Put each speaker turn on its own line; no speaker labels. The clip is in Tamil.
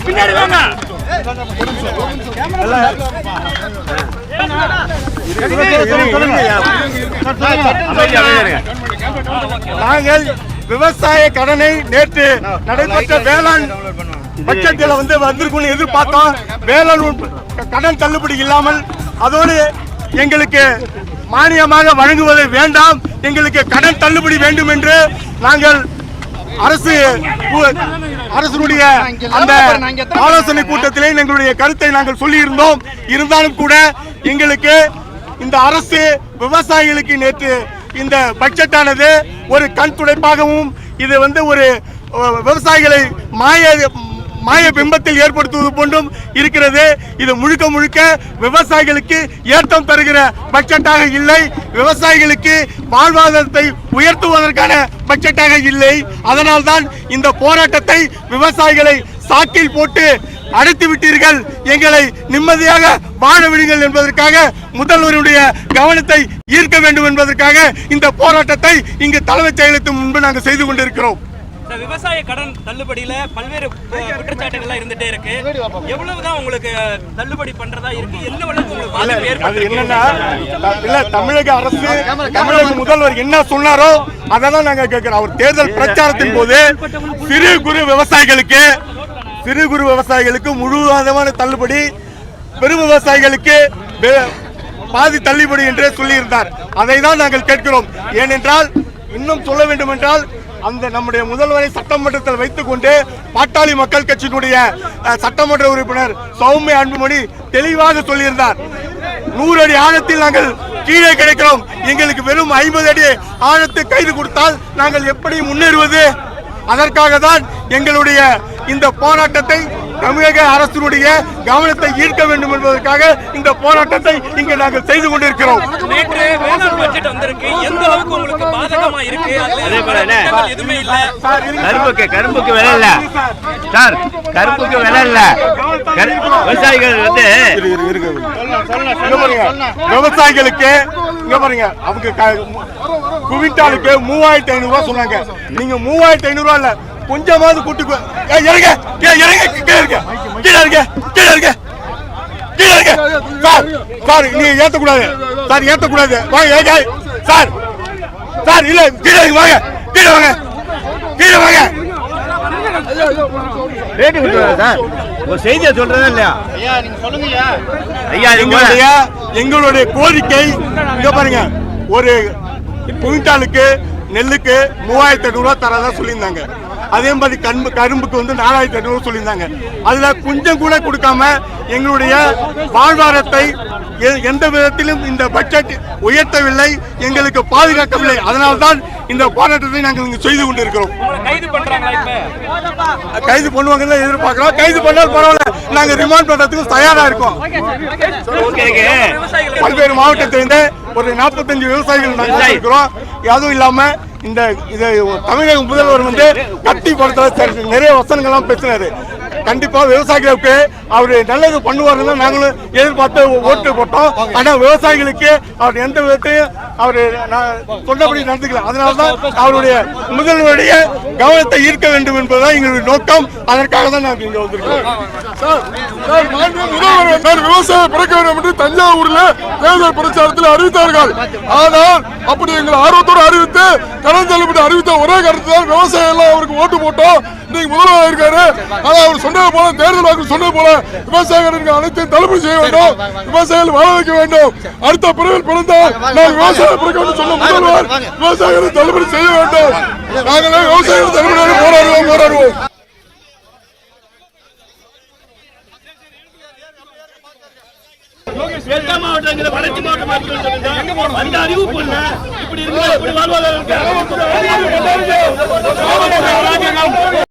பின்னாடி வாங்க.
நாங்கள் விவசாய கடனை நேற்று நடைபெற்ற வேளாண் பட்ஜெட்டில் வந்திருக்கும் எதிர்பார்த்தோம். வேளாண் கடன் தள்ளுபடி இல்லாமல் அதோடு எங்களுக்கு மானியமாக வழங்குவதை வேண்டாம், எங்களுக்கு கடன் தள்ளுபடி வேண்டும் என்று நாங்கள் அரசுடைய அந்த ஆலோசனை கூட்டத்திலே எங்களுடைய கருத்தை நாங்கள் சொல்லியிருந்தோம். இருந்தாலும் கூட எங்களுக்கு இந்த அரசு விவசாயிகளுக்கு நேற்று இந்த பட்ஜெட்டானது ஒரு கண் துடைப்பாகவும் இது ஒரு விவசாயிகளை மாய பிம்பத்தில் ஏற்படுத்துவது போன்றும் இருக்கிறது. இது முழுக்க முழுக்க விவசாயிகளுக்கு ஏற்றம் தருகிற பட்ஜெட்டாக இல்லை, விவசாயிகளுக்கு வாழ்வாதாரத்தை உயர்த்துவதற்கான பட்ஜெட்டாக இல்லை. அதனால்தான் இந்த போராட்டத்தை விவசாயிகளை சாக்கில் போட்டு அடைத்து விட்டீர்கள், எங்களை நிம்மதியாக வாழ விடுங்கள் என்பதற்காக முதல்வருடைய கவனத்தை ஈர்க்க வேண்டும் என்பதற்காக இந்த போராட்டத்தை இங்கு தலைமைச் செயலகத்தின் முன்பு நாங்கள் செய்து கொண்டிருக்கிறோம்.
விவசாய கடன் தள்ளுபடியில பல்வேறு குற்றச்சாட்டுகள் இருந்துட்டே இருக்கு. எவ்வளவுதான் உங்களுக்கு தள்ளுபடி பண்றதா இருக்கு? என்னன்னா
தமிழக அரசு தமிழக முதல்வர் என்ன சொன்னாரோ அதான் நாங்க கேட்கிறோம். அவர் தேர்தல் பிரச்சாரத்தின் போது சிறு குறு விவசாயிகளுக்கு முழுவதுமான தள்ளுபடி, பெரும் விவசாயிகளுக்கு பாதி தள்ளுபடி என்றே சொல்லியிருந்தார். அதை தான் நாங்கள் கேட்கிறோம். ஏனென்றால் இன்னும் சொல்ல வேண்டும் என்றால் அந்த நம்முடைய முதல்வரை சட்டமன்றத்தில் வைத்துக் கொண்டு பாட்டாளி மக்கள் கட்சியினுடைய சட்டமன்ற உறுப்பினர் சௌமியா அன்புமணி தெளிவாக சொல்லியிருந்தார், 100 அடி ஆழத்தில் நாங்கள் கீழே கிடைக்கிறோம், எங்களுக்கு வெறும் 50 அடி ஆழத்தை கைது கொடுத்தால் நாங்கள் எப்படி முன்னேறுவது? அதற்காக தான் எங்களுடைய இந்த போராட்டத்தை தமிழக அரசினுடைய கவனத்தை ஈர்க்க வேண்டும் என்பதற்காக இந்த போராட்டத்தை இங்கு நாங்கள் செய்து கொண்டிருக்கிறோம்.
நேற்று வேளாண் பட்ஜெட் வந்திருக்கு, எந்த அளவுக்கு உங்களுக்கு பாதகமா இருக்கு? எதுவுமே இல்ல.
கரும்புக்கு விலை இல்ல சார், கரும்புக்கு விலை இல்ல. விவசாயிகள்
விவசாயிகளுக்கு இங்க பாருங்க, அவங்க குவிண்டாலுக்கு 3500 ரூபாய் சொன்னாங்க. நீங்க 3500 ரூபாய் இல்ல, கொஞ்சமாவது கூட்டி சார், நீங்க ஏத்தக்கூடாது சார், ஏத்தக்கூடாது. வாங்க சார், சார் இல்ல கீழே வாங்க, கீழே வாங்க, கீழே வாங்க.
ரேட்டு சார், ஒரு செய்தியை சொல்றதா இல்லையா?
ஐயா, எங்களுடைய கோரிக்கை இங்க பாருங்க, ஒரு குவிண்டாலுக்கு நெல்லுக்கு 3500 ரூபாய் தரதா சொல்லியிருந்தாங்க. அதே மாதிரி கரும்புக்கு 4800 சொல்லியிருந்தாங்க. அதுல கொஞ்சம் கூட கொடுக்காம எங்களுடைய வாழ்வாதாரத்தை எந்த விதத்திலும் இந்த பட்ஜெட் உயர்த்தவில்லை, எங்களுக்கு பாதுகாக்கவில்லை. அதனால்தான் இந்த போராட்டத்தை நாங்கள் இங்கு செய்து கொண்டிருக்கிறோம். கைது பண்ணுவாங்க எதிர்பார்க்கிறோம். கைது பண்ணால் பரவாயில்ல, நாங்க ரிமாண்ட் பண்றதுக்கு தயாரா இருக்கோம். பல்வேறு மாவட்டத்திலிருந்து ஒரு 45 விவசாயிகள் நாங்கள் இருக்கிறோம். அதுவும் இல்லாம இந்த தமிழக முதல்வர் கட்டி படுத்த நிறைய வசனங்கள்லாம் பேசினாரு. கண்டிப்பா விவசாயிகளுக்கு அவரு நல்லது பண்ணுவாருன்னு நாங்களும் எதிர்பார்த்து ஓட்டு போட்டோம். ஆனா விவசாயிகளுக்கு அவர் எந்த விதத்தையும் அவரு சொன்னபடி நடந்துக்கல. அதனால்தான் அவருடைய முதல்வருடைய கவனத்தை ஈர்க்க வேண்டும் என்பதுதான் எங்களுடைய நோக்கம். அதற்காக தான் நாங்கள் இங்க வந்திருக்கோம்.
முதல்வர் விவசாய பிறக்க வேண்டும் என்று தஞ்சாவூர்ல தேர்தல் பிரச்சாரத்தில் அறிவித்தார்கள். ஆனால் அப்படி எங்களை ஆர்வத்தோடு அறிவித்து கடன் தள்ளுபடி அறிவித்த ஒரே கருத்து தான் விவசாயம் எல்லாம் அவருக்கு ஓட்டு போட்டோம். இன்னைக்கு முதல்வர் இருக்காரு. ஆனா அவர் சொன்னது போல தேர்தல் வாக்கு சொன்னது போல விவசாயிகளுக்கு அனைத்தையும் தள்ளுபடி செய்ய வேண்டும், விவசாயிகள் வாழ வைக்க வேண்டும். அடுத்த பிரிவில் பிறந்தால் நான் விவசாய பிறக்க சொன்ன முதல்வர் விவசாயிகளை தள்ளுபடி செய்ய வேண்டும். நாங்களே விவசாயிகள் தள்ளுபடி போராடுவோம்.
மாவட்டங்களை வளர்ச்சி மாவட்டம் அறிவிப்பு இப்படி வாழ்வாதாரம்